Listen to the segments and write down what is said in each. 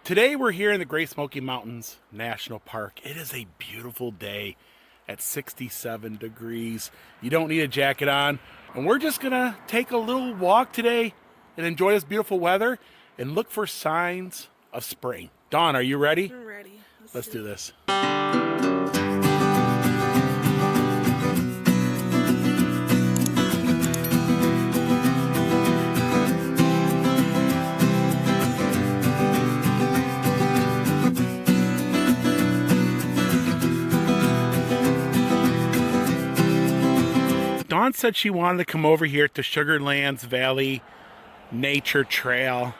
Today we're here in the Great Smoky Mountains National Park. It is a beautiful day at 67 degrees. You don't need a jacket on. And we're just gonna take a little walk today and enjoy this beautiful weather and look for signs of spring. Dawn, are you ready? I'm ready. Let's do this. Dawn said she wanted to come over here to Sugarlands Valley Nature Trail.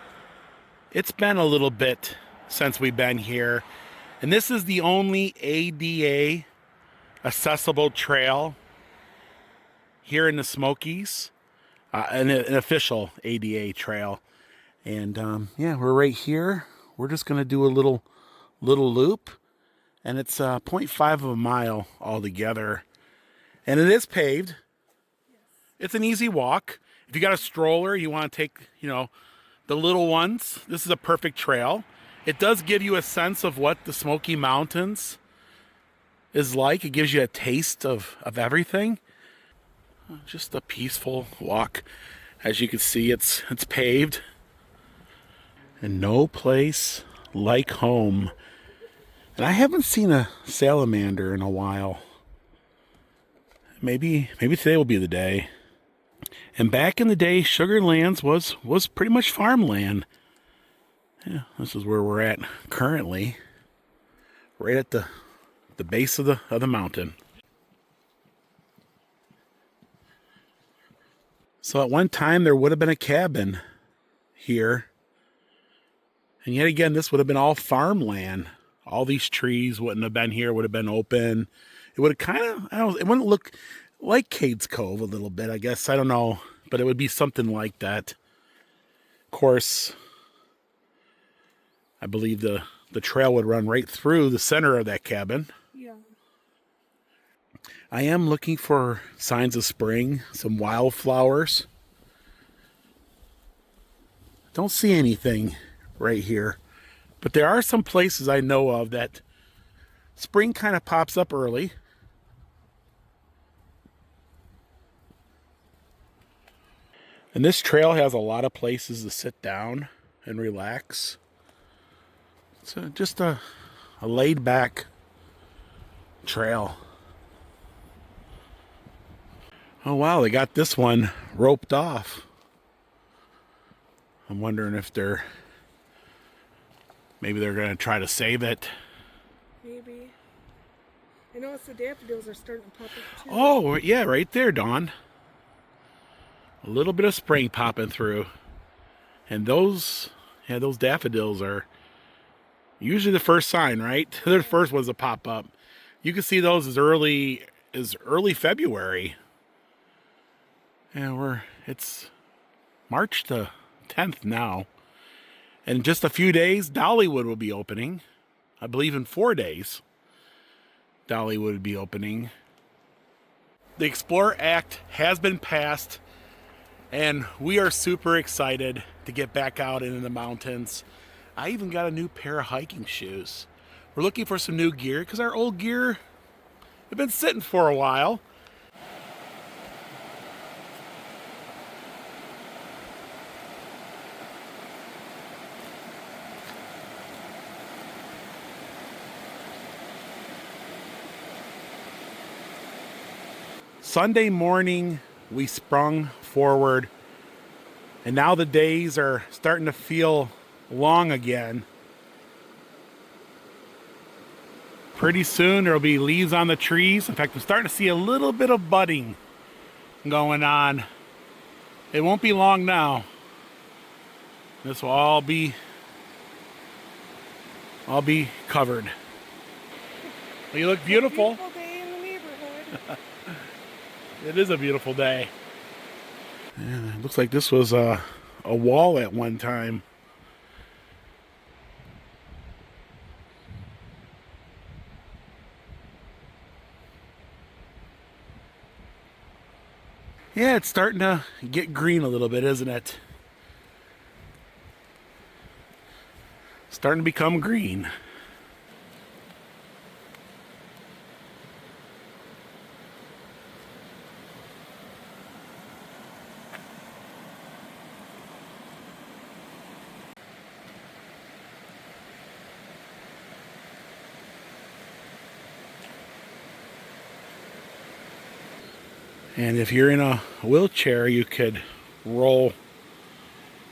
It's been a little bit since we've been here, and this is the only ADA accessible trail here in the Smokies, an official ADA trail. And yeah, we're right here. We're just gonna do a little loop, and it's 0.5 of a mile altogether, and it is paved. It's an easy walk. If you got a stroller, you want to take, the little ones, this is a perfect trail. It does give you a sense of what the Smoky Mountains is like. It gives you a taste of everything. Just a peaceful walk. As you can see, it's paved. And no place like home. And I haven't seen a salamander in a while. Maybe today will be the day. And back in the day, Sugarlands was pretty much farmland. Yeah, this is where we're at currently, right at the base of the mountain. So at one time there would have been a cabin here, and yet again this would have been all farmland. All these trees wouldn't have been here; would have been open. It would have it wouldn't look like Cades Cove a little bit, I guess. I don't know, but it would be something like that. Of course, I believe the trail would run right through the center of that cabin. Yeah. I am looking for signs of spring, some wildflowers. Don't see anything right here, but there are some places I know of that spring kind of pops up early. And this trail has a lot of places to sit down and relax. It's just a laid-back trail. Oh wow, they got this one roped off. I'm wondering if maybe they're going to try to save it. Maybe. I know the daffodils are starting to pop up too. Oh yeah, right there, Dawn. A little bit of spring popping through. And those daffodils are usually the first sign, right? They're the first ones to pop up. You can see those as early February. And it's March the 10th now. And in just a few days, Dollywood will be opening. I believe in 4 days, Dollywood will be opening. The Explore Act has been passed, and we are super excited to get back out into the mountains. I even got a new pair of hiking shoes. We're looking for some new gear because our old gear have been sitting for a while. Sunday morning, we sprung forward, and now the days are starting to feel long again. Pretty soon there'll be leaves on the trees. In fact, I'm starting to see a little bit of budding going on. It won't be long now. This will all be covered. Well, you look beautiful. Beautiful day in the neighborhood. It is a beautiful day. Yeah, it looks like this was a wall at one time. Yeah, it's starting to get green a little bit, isn't it? Starting to become green. And if you're in a wheelchair, you could roll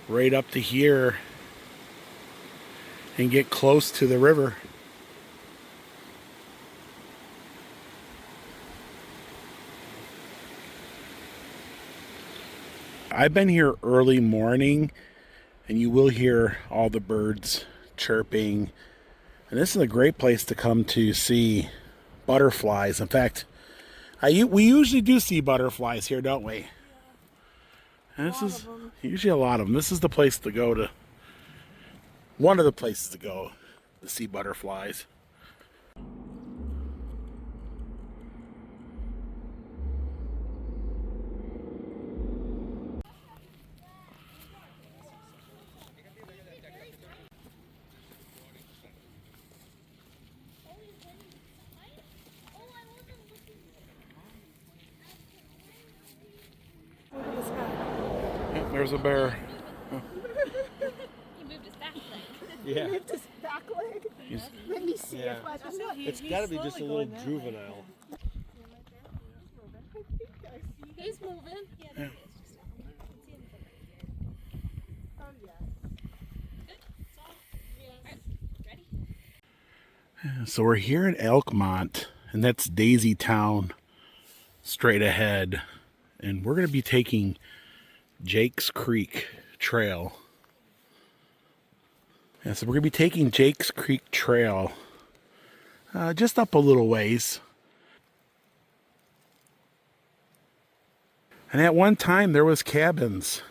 right up to here and get close to the river. I've been here early morning, and you will hear all the birds chirping. And this is a great place to come to see butterflies. In fact, we usually do see butterflies here, don't we? And this is usually a lot of them. This is the place to go to. One of the places to go to see butterflies. There's a bear. He moved his back leg. Yeah. Moved his back leg. Let me see Yeah. if I can. It's got to be just a little juvenile. He's moving. Yeah. Oh yeah. Ready? So we're here in Elkmont, and that's Daisy Town straight ahead. And we're going to be taking Jake's Creek Trail. Yeah, so we're going to be taking Jake's Creek Trail just up a little ways. And at one time there was cabins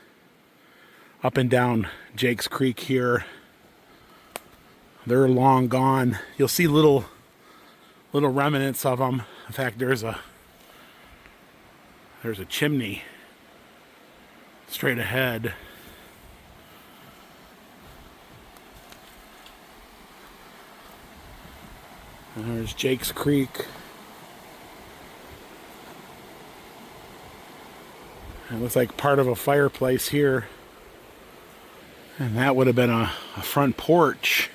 up and down Jake's Creek here. They're long gone. You'll see little remnants of them. In fact, there's a chimney straight ahead. And there's Jake's Creek. It looks like part of a fireplace here. And that would have been a front porch.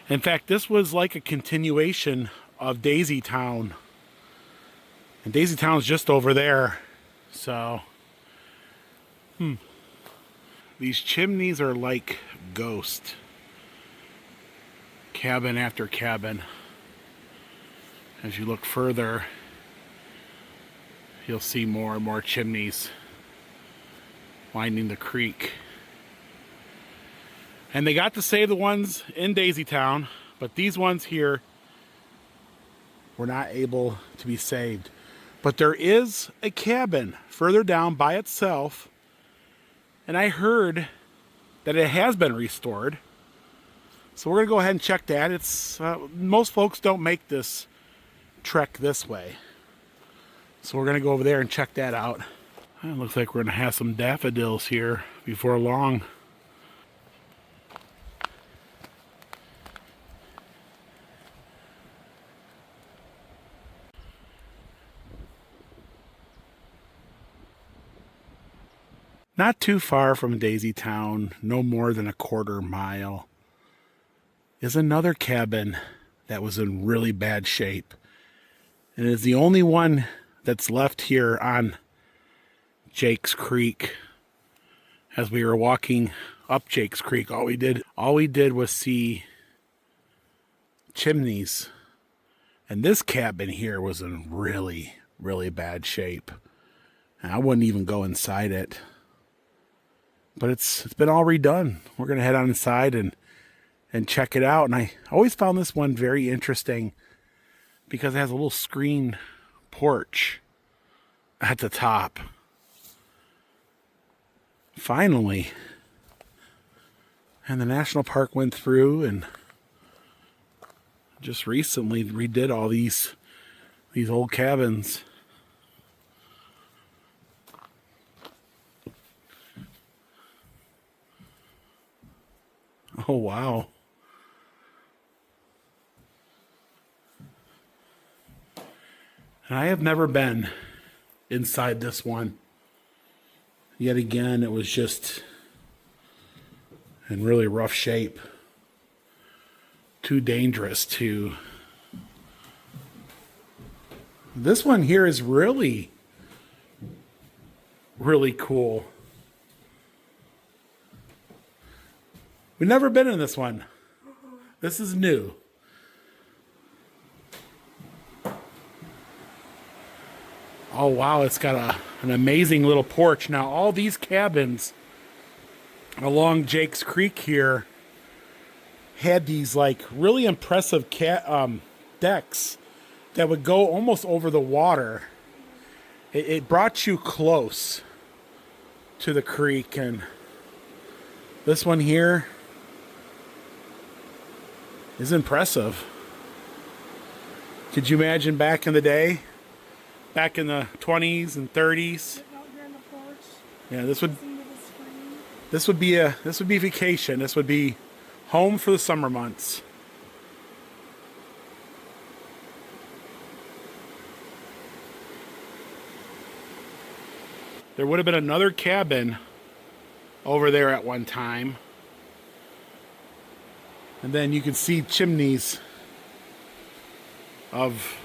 In fact, this was like a continuation of Daisy Town. And Daisy Town's just over there. So, these chimneys are like ghosts. Cabin after cabin. As you look further, you'll see more and more chimneys winding the creek. And they got to save the ones in Daisy Town, but these ones here were not able to be saved. But there is a cabin further down by itself, and I heard that it has been restored. So we're gonna go ahead and check that. It's most folks don't make this trek this way, so we're gonna go over there and check that out. It looks like we're gonna have some daffodils here before long. Not too far from Daisy Town, no more than a quarter mile, is another cabin that was in really bad shape. And it is the only one that's left here on Jake's Creek. As we were walking up Jake's Creek, all we did was see chimneys. And this cabin here was in really, really bad shape. And I wouldn't even go inside it. But it's been all redone. We're going to head on inside and check it out. And I always found this one very interesting because it has a little screen porch at the top. Finally. And the national park went through and just recently redid all these old cabins. Oh, wow. And I have never been inside this one. Yet again, it was just in really rough shape. Too dangerous to... This one here is really, really cool. We've never been in this one. This is new. Oh, wow, it's got an amazing little porch. Now, all these cabins along Jake's Creek here had these, like, really impressive decks that would go almost over the water. It brought you close to the creek, and this one here is impressive. Could you imagine back in the day? Back in the 20s and 30s? Out here on the porch. Yeah, Listening to the screen. this would be vacation. This would be home for the summer months. There would have been another cabin over there at one time. And then you can see chimneys of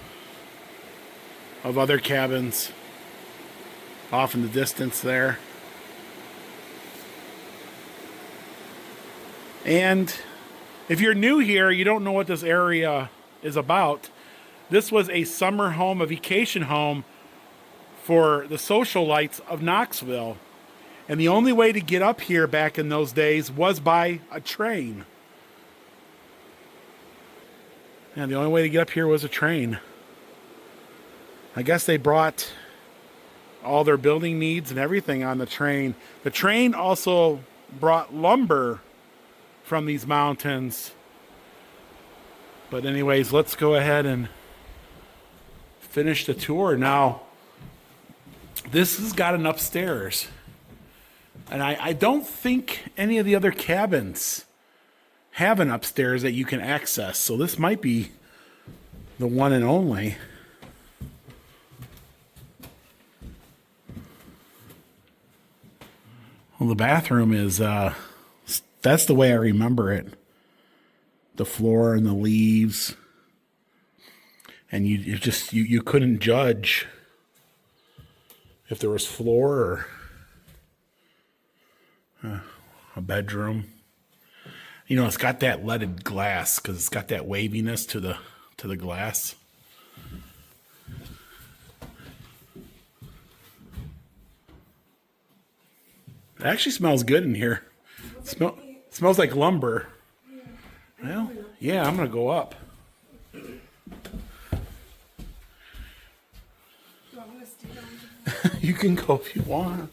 other cabins off in the distance there. And if you're new here, you don't know what this area is about. This was a summer home, a vacation home for the socialites of Knoxville. And the only way to get up here back in those days was by a train. And the only way to get up here was a train. I guess they brought all their building needs and everything on the train. The train also brought lumber from these mountains. But anyways, let's go ahead and finish the tour. Now, this has got an upstairs. And I don't think any of the other cabins have an upstairs that you can access. So this might be the one and only. Well, the bathroom is, that's the way I remember it. The floor and the leaves. And you couldn't judge if there was floor or a bedroom. You know, it's got that leaded glass because it's got that waviness to the glass. It actually smells good in here. Smells like lumber. Well, yeah, I'm gonna go up. So I'm gonna stay down. You can go if you want.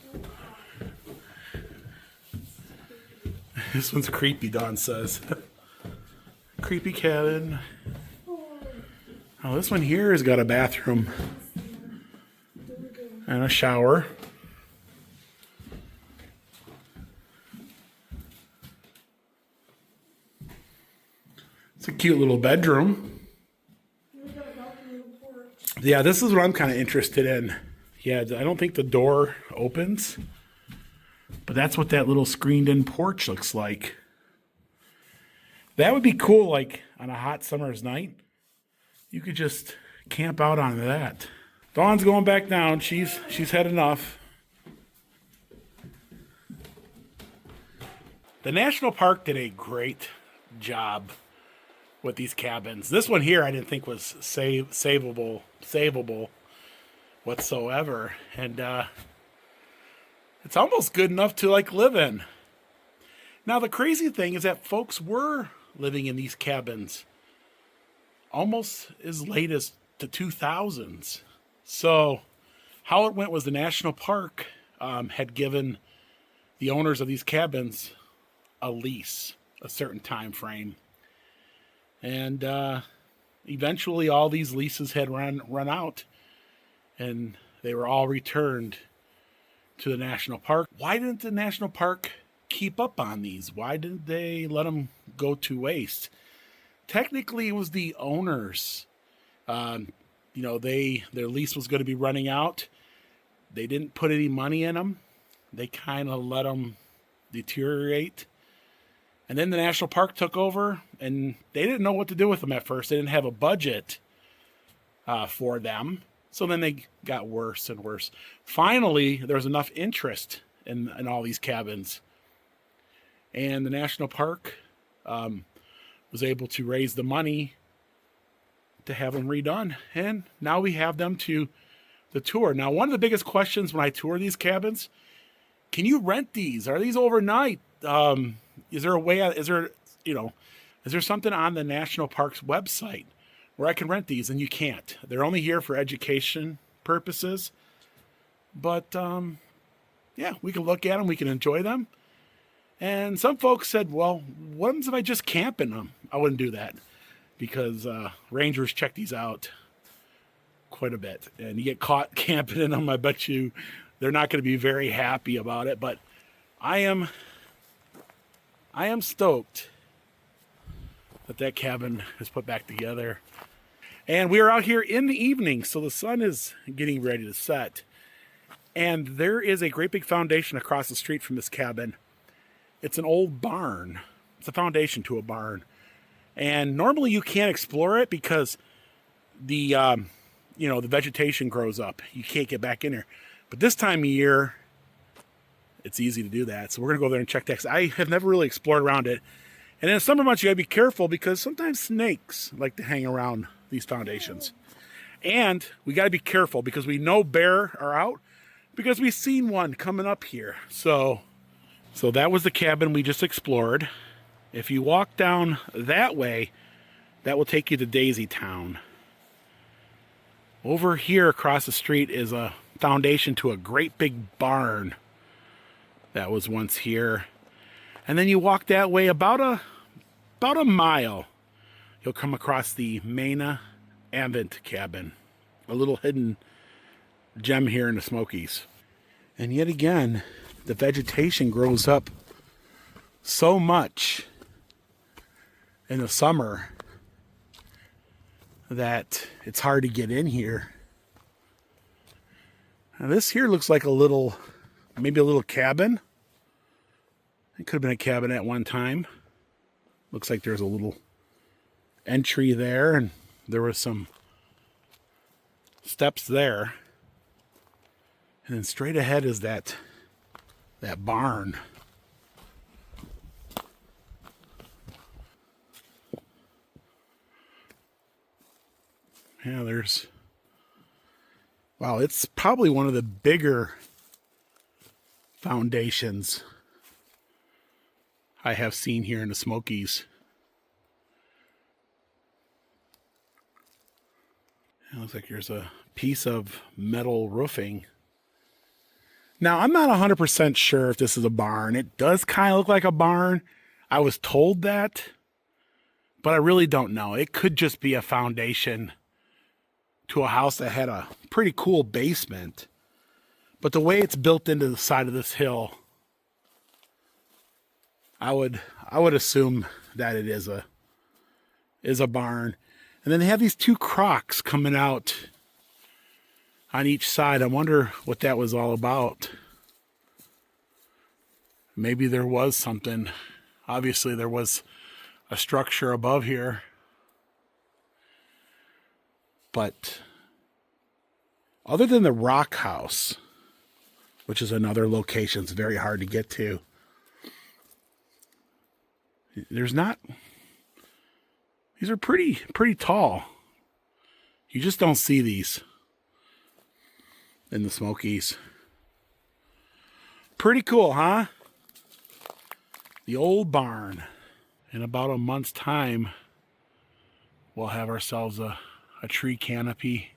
This one's creepy, Dawn says. Creepy cabin. Oh, this one here has got a bathroom and a shower. It's a cute little bedroom. Yeah, this is what I'm kind of interested in. Yeah, I don't think the door opens, but that's what that little screened-in porch looks like. That would be cool, like on a hot summer's night. You could just camp out on that. Dawn's going back down. She's had enough. The national park did a great job with these cabins. This one here I didn't think was savable whatsoever. And it's almost good enough to like live in. Now the crazy thing is that folks were living in these cabins almost as late as the 2000s. So how it went was the national park had given the owners of these cabins a lease, a certain time frame. And eventually all these leases had run out and they were all returned to the national park. Why didn't the national park keep up on these? Why didn't they let them go to waste? Technically, it was the owners. Their lease was going to be running out. They didn't put any money in them. They kind of let them deteriorate. And then the national park took over, and they didn't know what to do with them at first. They didn't have a budget for them. So then they got worse and worse. Finally, there was enough interest in all these cabins. And the national park was able to raise the money to have them redone. And now we have them to the tour. Now, one of the biggest questions when I tour these cabins, can you rent these? Are these overnight? Is there a way, is there something on the national park's website where I can rent these? And you can't. They're only here for education purposes. But, yeah, we can look at them. We can enjoy them. And some folks said, well, what if I just camp in them? I wouldn't do that because rangers check these out quite a bit. And you get caught camping in them, I bet you they're not going to be very happy about it. But I am stoked that cabin is put back together. And we are out here in the evening, so the sun is getting ready to set. And there is a great big foundation across the street from this cabin. It's an old barn. It's a foundation to a barn. And normally you can't explore it because the vegetation grows up. You can't get back in there. But this time of year, it's easy to do that. So we're going to go there and check that. I have never really explored around it. And in the summer months, you got to be careful because sometimes snakes like to hang around these foundations. And we got to be careful because we know bear are out because we've seen one coming up here. So that was the cabin we just explored. If you walk down that way, that will take you to Daisy Town. Over here across the street is a foundation to a great big barn that was once here. And then you walk that way about a mile, you'll come across the Mena Avent cabin, a little hidden gem here in the Smokies. And yet again, the vegetation grows up so much in the summer that it's hard to get in here. Now this here looks like maybe a little cabin. It could have been a cabin at one time. Looks like there's a little entry there, and there was some steps there. And then straight ahead is that barn. Yeah, wow, it's probably one of the bigger foundations I have seen here in the Smokies. It looks like there's a piece of metal roofing. Now, I'm not 100% sure if this is a barn. It does kind of look like a barn. I was told that, but I really don't know. It could just be a foundation to a house that had a pretty cool basement. But the way it's built into the side of this hill, I would assume that it is a barn. And then they have these two crocs coming out on each side. I wonder what that was all about. Maybe there was something. Obviously, there was a structure above here. But other than the rock house, which is another location, it's very hard to get to. There's not. These are pretty tall. You just don't see these in the Smokies. Pretty cool, huh? The old barn. In about a month's time, we'll have ourselves a tree canopy.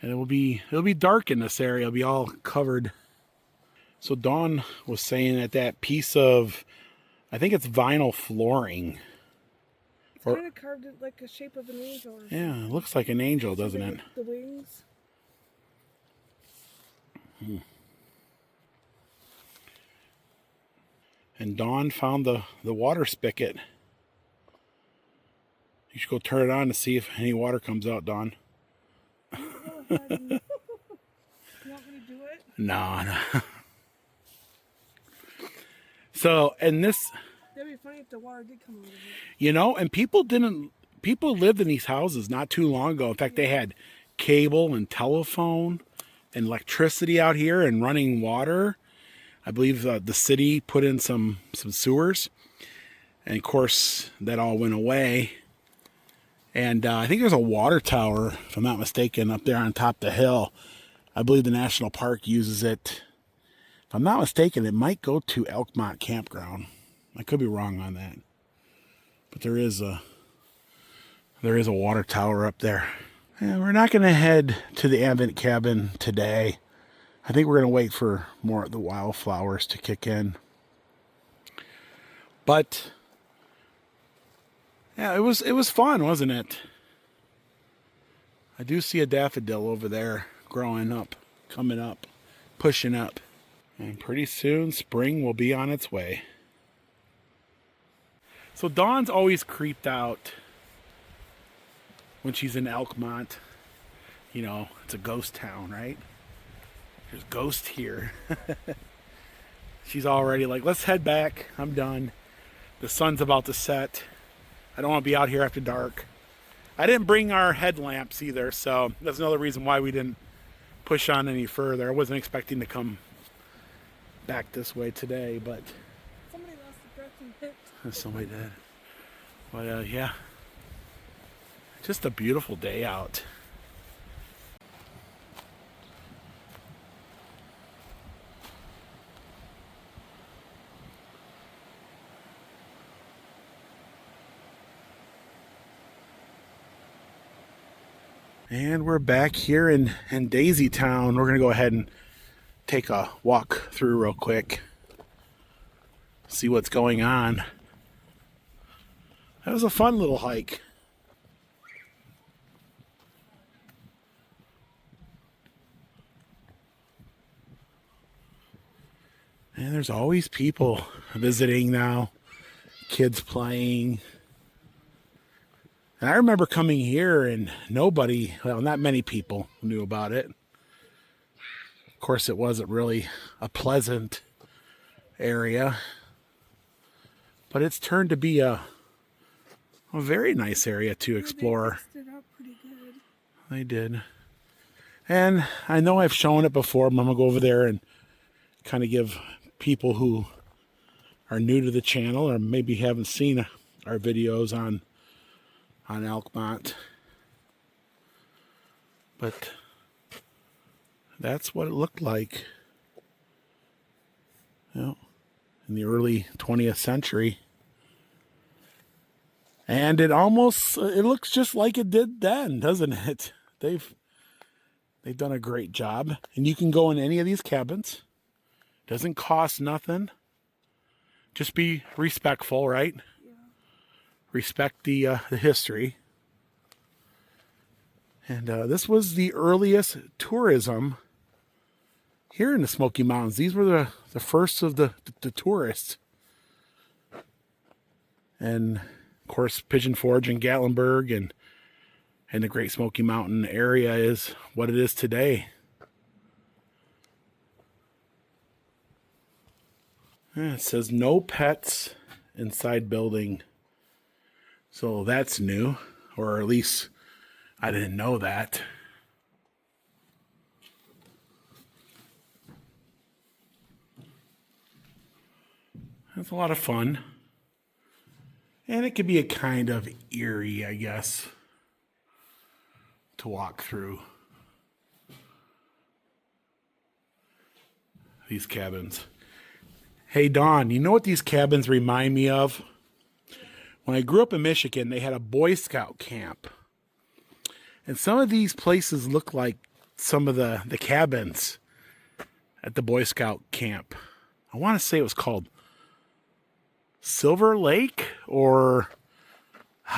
And it'll be dark in this area. It'll be all covered. So Dawn was saying that piece of, I think it's vinyl flooring. It's kind of carved it like a shape of an angel. Yeah, it looks like an angel, doesn't it? The wings. And Dawn found the water spigot. You should go turn it on to see if any water comes out, Dawn. Go ahead and... You want me to do it? No, no. So, and this, That'd be funny if the water did come out of it. you know, and people lived in these houses not too long ago. In fact, they had cable and telephone and electricity out here and running water. I believe the city put in some sewers. And of course, that all went away. And I think there's a water tower, if I'm not mistaken, up there on top of the hill. I believe the national park uses it. If I'm not mistaken, it might go to Elkmont Campground. I could be wrong on that. But there is a water tower up there. And we're not going to head to the Advent cabin today. I think we're going to wait for more of the wildflowers to kick in. But yeah, it was fun, wasn't it? I do see a daffodil over there growing up, coming up, pushing up. And pretty soon spring will be on its way. So Dawn's always creeped out when she's in Elkmont. You know, it's a ghost town, right? There's ghosts here. She's already like, let's head back. I'm done. The sun's about to set. I don't want to be out here after dark. I didn't bring our headlamps either, so that's another reason why we didn't push on any further. I wasn't expecting to come back this way today, but Somebody lost the breath and hit. somebody did. But yeah, just a beautiful day out. And we're back here in Daisy Town. We're going to go ahead and take a walk through real quick. See what's going on. That was a fun little hike. And there's always people visiting now. Kids playing. And I remember coming here and nobody, well, not many people knew about it. Of course, it wasn't really a pleasant area. But it's turned to be a very nice area to explore. They fixed it up pretty good. They did. And I know I've shown it before, but I'm going to go over there and kind of give people who are new to the channel or maybe haven't seen our videos on Elkmont. But that's what it looked like, you know, in the early 20th century. And it looks just like it did then, doesn't it? They've done a great job. And you can go in any of these cabins. Doesn't cost nothing. Just be respectful, right? Yeah. Respect the history. And this was the earliest tourism here in the Smoky Mountains. These were the first of the tourists. And of course, Pigeon Forge and Gatlinburg and the Great Smoky Mountain area is what it is today. It says no pets inside building. So that's new, or at least I didn't know that. That's a lot of fun. And it could be a kind of eerie, I guess, to walk through these cabins. Hey, Dawn, you know what these cabins remind me of? When I grew up in Michigan, they had a Boy Scout camp. And some of these places look like some of the cabins at the Boy Scout camp. I want to say it was called Silver Lake, or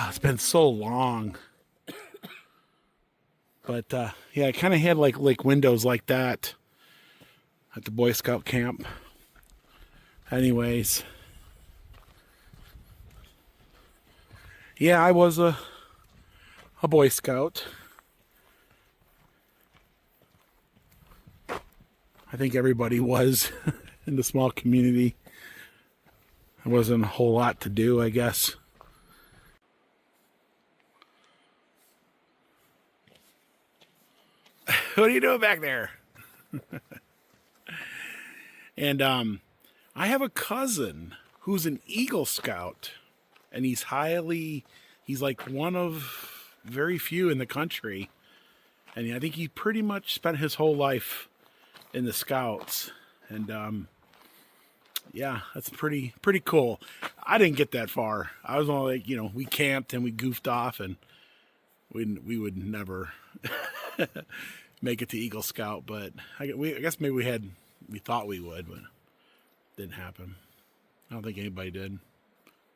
it's been so long. But yeah, it kind of had like windows like that at the Boy Scout camp. Anyways, Yeah, I was a Boy Scout. I think everybody was in the small community. There wasn't a whole lot to do, I guess. What are you doing back there? And I have a cousin who's an Eagle Scout, and he's like one of very few in the country. And I think he pretty much spent his whole life in the Scouts. And yeah, that's pretty cool. I didn't get that far. I was only like, you know, we camped and we goofed off, and we would never make it to Eagle Scout. But I guess maybe we thought we would, but it didn't happen. I don't think anybody did.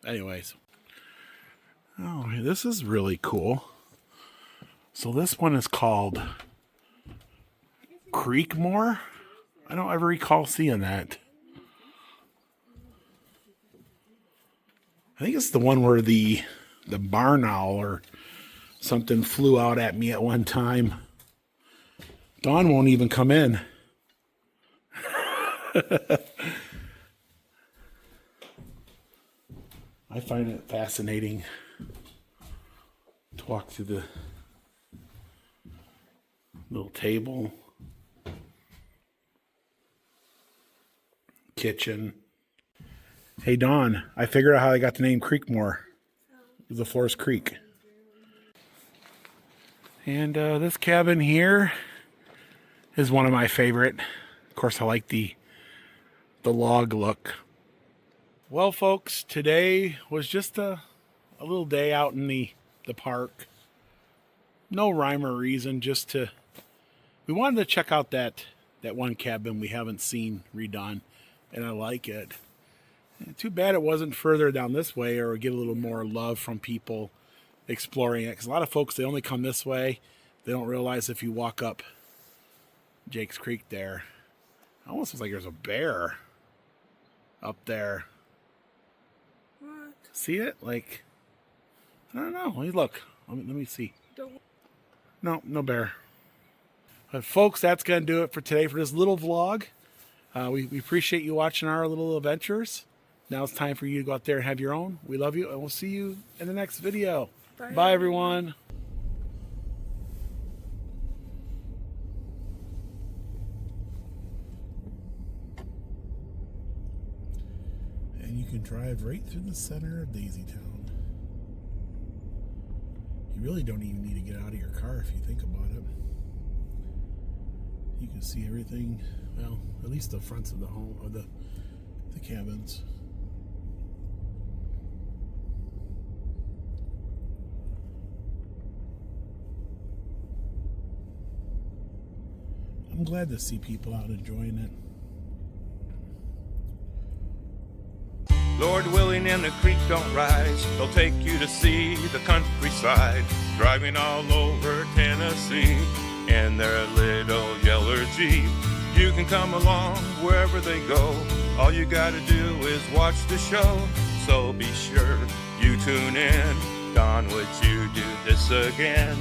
Anyways. Oh, this is really cool. So this one is called Creekmore. I don't ever recall seeing that. I think it's the one where the barn owl or something flew out at me at one time. Dawn won't even come in. I find it fascinating to walk through the little table, kitchen. Hey, Dawn, I figured out how I got the name Creekmore. It was a forest creek. And this cabin here is one of my favorite. Of course, I like the log look. Well, folks, today was just a little day out in the park. No rhyme or reason, we wanted to check out that one cabin we haven't seen redone, and I like it. Too bad it wasn't further down this way, or get a little more love from people exploring it. Because a lot of folks, they only come this way. They don't realize if you walk up Jake's Creek there, it almost looks like there's a bear up there. What? See it? Like, I don't know. Look. Let me see. No bear. But folks, that's going to do it for today for this little vlog. We appreciate you watching our little adventures. Now it's time for you to go out there and have your own. We love you, and we'll see you in the next video. Bye everyone. And you can drive right through the center of Daisy Town. You really don't even need to get out of your car if you think about it. You can see everything, well, at least the fronts of the home, or the cabins. I'm glad to see people out enjoying it. Lord willing and the creek don't rise, they'll take you to see the countryside, driving all over Tennessee in their little yellow Jeep. You can come along wherever they go, all you gotta do is watch the show. So be sure you tune in. Don, would you do this again?